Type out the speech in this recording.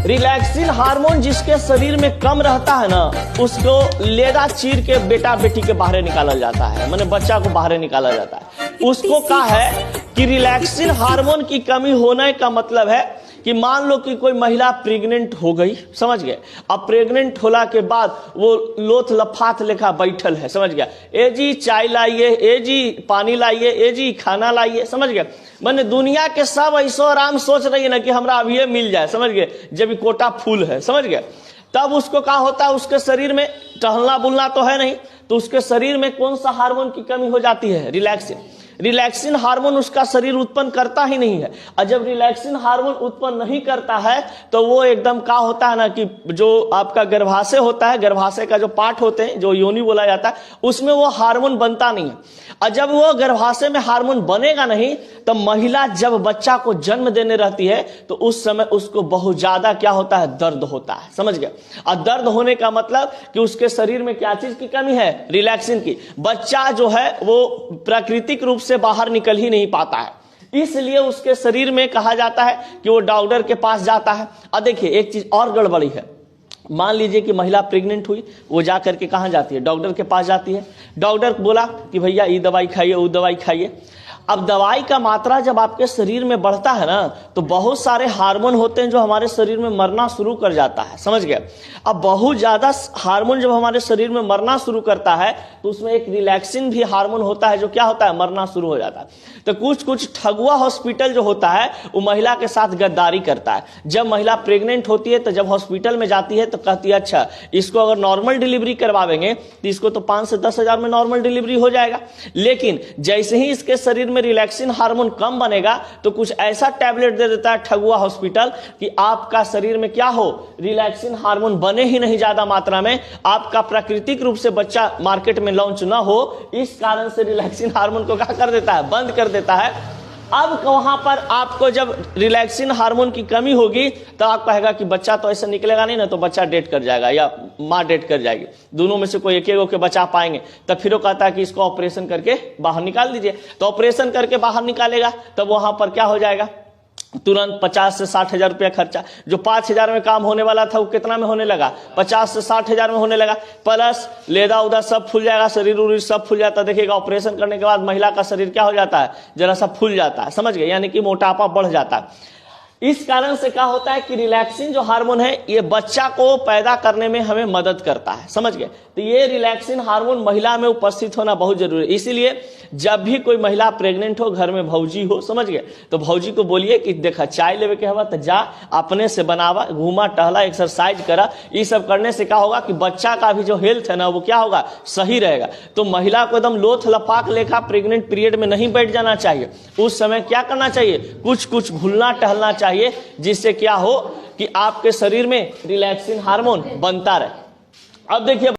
Relaxin hormone जिसके शरीर में कम रहता है ना, उसको लेदा चीर के बेटा बेटी के बाहर निकाला जाता है, माने बच्चा को बाहर निकाला जाता है। उसको कहा है कि रिलैक्सिन हार्मोन की कमी होने का मतलब है कि मान लो कि कोई महिला प्रेग्नेंट हो गई, समझ गए। अब प्रेग्नेंट होला के बाद वो लोथ लफात लेखा बैठल है, समझ गया। ए जी चाय लाइए, ए जी पानी लाइए, ए जी खाना लाइए, समझ गए। मैंने दुनिया के सब ऐसो आराम सोच रही है ना कि हमरा अब ये मिल जाए, समझ गए, जब कोटा फूल है, समझ गए। तब उसको क्या होता है, उसके शरीर में टहलना बुलना तो है नहीं, तो उसके शरीर में कौन सा हार्मोन की कमी हो जाती है, रिलैक्सिन। रिलैक्सिन हार्मोन उसका शरीर उत्पन्न करता ही नहीं है, और जब रिलैक्सिन हार्मोन उत्पन्न नहीं करता है तो वो एकदम क्या होता है ना कि जो आपका गर्भाशय होता है, गर्भाशय का जो पार्ट होते हैं, जो योनि बोला जाता है, उसमें वो हार्मोन बनता नहीं है। और जब वो गर्भाशय में हार्मोन बनेगा नहीं तो महिला जब बच्चा को जन्म देने रहती है तो उस समय उसको बहुत ज्यादा क्या होता है, दर्द होता है, समझ गए। और दर्द होने का मतलब कि उसके शरीर में क्या चीज की कमी है, रिलैक्सिन की। बच्चा जो है वो प्राकृतिक रूप से बाहर निकल ही नहीं पाता है, इसलिए उसके शरीर में कहा जाता है कि वो डॉक्टर के पास जाता है। और देखिए एक चीज और गड़बड़ी है, मान लीजिए कि महिला प्रेग्नेंट हुई, वो जा करके कहां जाती है, डॉक्टर के पास जाती है। डॉक्टर बोला कि भैया ये दवाई खाइए, वो दवाई खाइए। अब दवाई का मात्रा जब आपके शरीर में बढ़ता है ना, तो बहुत सारे हार्मोन होते हैं जो हमारे शरीर में मरना शुरू कर जाता है, समझ गए। अब बहुत ज्यादा हार्मोन जब हमारे शरीर में मरना शुरू करता है तो उसमें एक रिलैक्सिन भी हार्मोन होता है जो क्या होता है, मरना शुरू हो जाता है। तो कुछ ठगुआ हॉस्पिटल जो होता है वो महिला के साथ गद्दारी करता है। जब महिला प्रेग्नेंट होती है तो जब हॉस्पिटल में जाती है तो कहती है अच्छा इसको अगर नॉर्मल डिलीवरी करवाएंगे तो इसको तो 5 से 10 हजार में नॉर्मल डिलीवरी हो जाएगा। लेकिन जैसे ही इसके शरीर में रिलैक्सिन हार्मोन कम बनेगा तो कुछ ऐसा टैबलेट दे देता है ठगुआ हॉस्पिटल कि आपका शरीर में क्या हो, रिलैक्सिन हार्मोन बने ही नहीं ज्यादा मात्रा में, आपका प्राकृतिक रूप से बच्चा मार्केट में लॉन्च ना हो। इस कारण से रिलैक्सिन हार्मोन को क्या कर देता है, बंद कर देता है। अब वहां पर आपको जब रिलैक्सिन हार्मोन की कमी होगी तो आप कहेगा कि बच्चा तो ऐसा निकलेगा नहीं ना, तो बच्चा डेथ कर जाएगा या माँ डेथ कर जाएगी, दोनों में से कोई एक को बचा पाएंगे। तब फिर वो कहता है कि इसको ऑपरेशन करके बाहर निकाल दीजिए। तो ऑपरेशन करके बाहर निकालेगा तब वहां पर क्या हो जाएगा, तुरंत 50 से 60 हजार रुपया खर्चा। जो 5 हजार में काम होने वाला था वो कितना में होने लगा, 50 से 60 हजार में होने लगा। प्लस लेदा उदा सब फूल जाएगा, शरीर उरीर सब फूल जाता है। देखिएगा ऑपरेशन करने के बाद महिला का शरीर क्या हो जाता है, जरा सा फूल जाता है, समझ गए, यानी कि मोटापा बढ़ जाता है। इस कारण से क्या होता है कि रिलैक्सिन जो हार्मोन है ये बच्चा को पैदा करने में हमें मदद करता है, समझ गए। तो ये रिलैक्सिन हार्मोन महिला में उपस्थित होना बहुत जरूरी है। इसीलिए जब भी कोई महिला प्रेग्नेंट हो, घर में भौजी हो, समझ गए, तो भौजी को बोलिए कि देखा चाय लेवे के हवा तो जा अपने से बनावा, घूमा टहला, एक्सरसाइज करा। ये सब करने से क्या होगा कि बच्चा का भी जो हेल्थ है ना वो क्या होगा, सही रहेगा। तो महिला को एकदम लोथ लपाक लेखा प्रेग्नेंट पीरियड में नहीं बैठ जाना चाहिए। उस समय क्या करना चाहिए, कुछ घूमना टहलना चाहिए, जिससे क्या हो कि आपके शरीर में रिलैक्सिन हार्मोन बनता रहे। अब देखिए